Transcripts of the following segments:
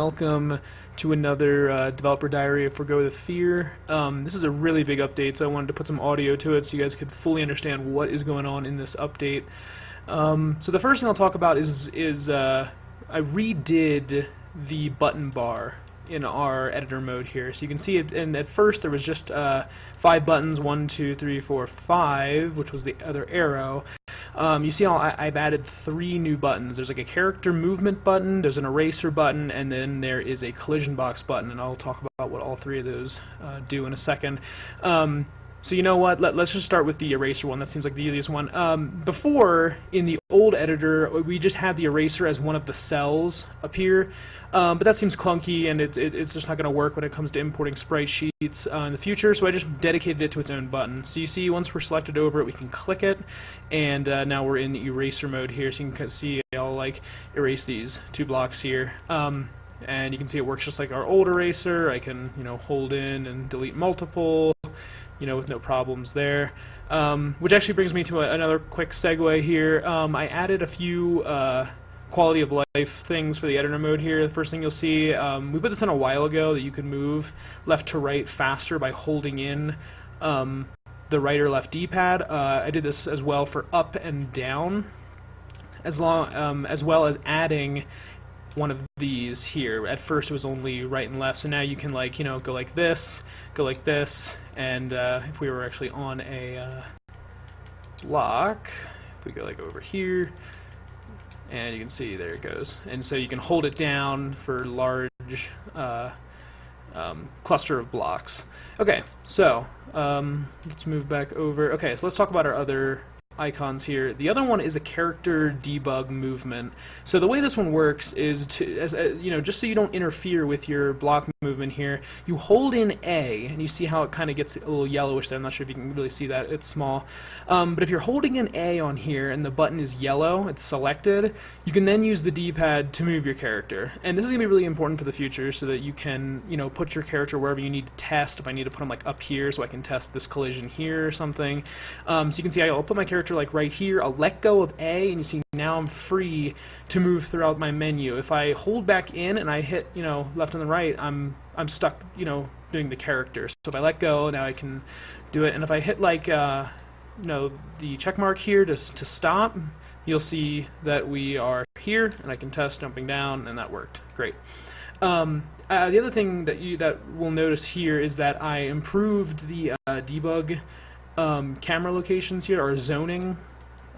Welcome to another developer diary of Forgo the Fear. This is a really big update, so I wanted to put some audio to it so you guys could fully understand what is going on in this update. So the first thing I'll talk about is I redid the button bar in our editor mode here. So you can see it, and at first there was just 5 buttons, 1, 2, 3, 4, 5, which was the other arrow. You see how I've added 3 new buttons. There's like a character movement button, there's an eraser button, and then there is a collision box button, and I'll talk about what all 3 of those do in a second. So you know what, let's just start with the eraser one. That seems like the easiest one. Before, in the old editor, we just had the eraser as one of the cells up here, but that seems clunky, and it's just not going to work when it comes to importing sprite sheets in the future, so I just dedicated it to its own button. So you see, once we're selected over it, we can click it, and now we're in the eraser mode here, so you can see I'll like erase these 2 blocks here. And you can see it works just like our old eraser. I can, hold in and delete multiple, with no problems there. Which actually brings me to another quick segue here. I added a few quality of life things for the editor mode here. The first thing you'll see, we put this in a while ago, that you could move left to right faster by holding in the right or left D-pad. I did this as well for up and down, as well as adding one of these here. At first it was only right and left, so now you can go like this, and if we were actually on a block, if we go over here, and you can see there it goes, and so you can hold it down for large cluster of blocks. Okay, so let's move back over. Okay, so let's talk about our other icons here. The other one is a character debug movement. So the way this one works is just so you don't interfere with your block movement here, you hold in A, and you see how it kind of gets a little yellowish there. I'm not sure if you can really see that, it's small. But if you're holding in A on here and the button is yellow, it's selected, you can then use the D-pad to move your character. And this is going to be really important for the future, so that you can put your character wherever you need to test. If I need to put them up here so I can test this collision here or something. So you can see I'll put my character right here, I'll let go of A, and you see now I'm free to move throughout my menu. If I hold back in and I hit left and the right, I'm stuck doing the character. So if I let go, now I can do it, and if I hit the check mark here to stop, you'll see that we are here, and I can test jumping down, and that worked great. The other thing that we'll notice here is that I improved the debug camera locations here, or zoning.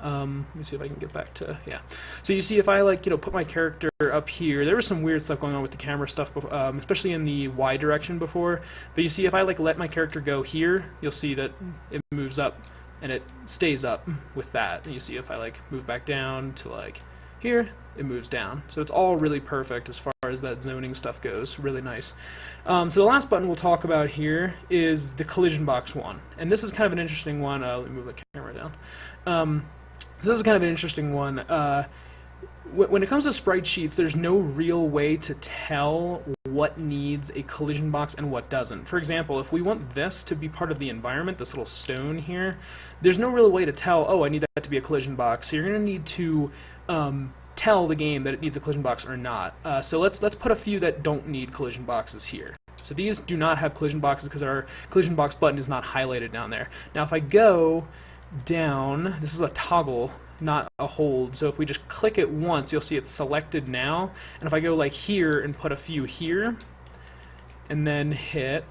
Let me see if I can get back to, yeah. So you see if I put my character up here, there was some weird stuff going on with the camera stuff, especially in the Y direction before, but you see if I let my character go here, you'll see that it moves up and it stays up with that. And you see if I move back down to here, it moves down. So it's all really perfect as far as that zoning stuff goes. Really nice. So the last button we'll talk about here is the collision box one. And this is kind of an interesting one. Let me move the camera down. So this is kind of an interesting one. When it comes to sprite sheets, there's no real way to tell what needs a collision box and what doesn't. For example, if we want this to be part of the environment, this little stone here, there's no real way to tell, oh, I need that to be a collision box. So you're going to need to tell the game that it needs a collision box or not. So let's put a few that don't need collision boxes here. So these do not have collision boxes because our collision box button is not highlighted down there. Now if I go down, this is a toggle, not a hold, so if we just click it once, you'll see it's selected now, and if I go here and put a few here, and then hit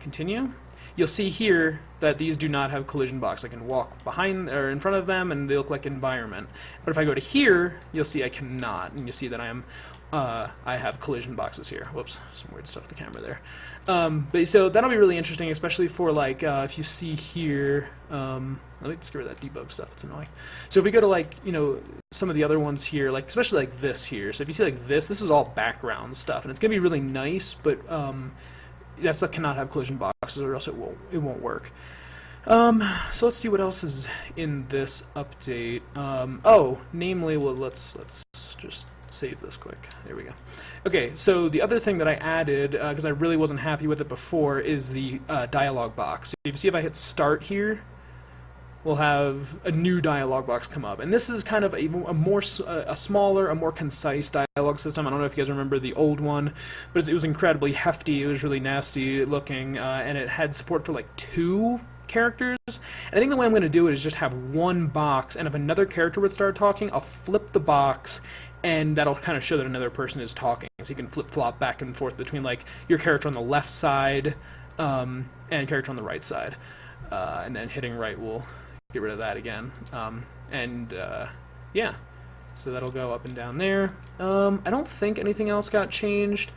continue, you'll see here that these do not have collision box. I can walk behind or in front of them and they look like environment. But if I go to here, you'll see I cannot, and you'll see that I have collision boxes here. Whoops, some weird stuff with the camera there. But so that'll be really interesting, especially for if you see here, let me just get rid of that debug stuff, it's annoying. So if we go to some of the other ones here, especially this here, so if you see this is all background stuff, and it's gonna be really nice, but that stuff cannot have collision boxes or else it won't work. So let's see what else is in this update. Namely, well, let's just save this quick. There we go. Okay, so the other thing that I added, because I really wasn't happy with it before, is the dialog box. So you see if I hit start here, we'll have a new dialog box come up. And this is kind of a smaller, a more concise dialog system. I don't know if you guys remember the old one, but it was incredibly hefty. It was really nasty looking, and it had support for like 2 characters. And I think the way I'm going to do it is just have one box, and if another character would start talking, I'll flip the box, and that'll kind of show that another person is talking. So you can flip-flop back and forth between like your character on the left side and character on the right side. And then hitting right will get rid of that again. Yeah, so that'll go up and down there. I don't think anything else got changed.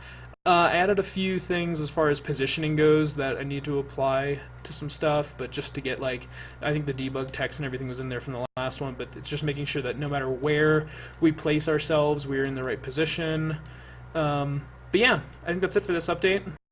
I added a few things as far as positioning goes that I need to apply to some stuff, but just to get like, I think the debug text and everything was in there from the last one, but it's just making sure that no matter where we place ourselves, we're in the right position. But yeah, I think that's it for this update.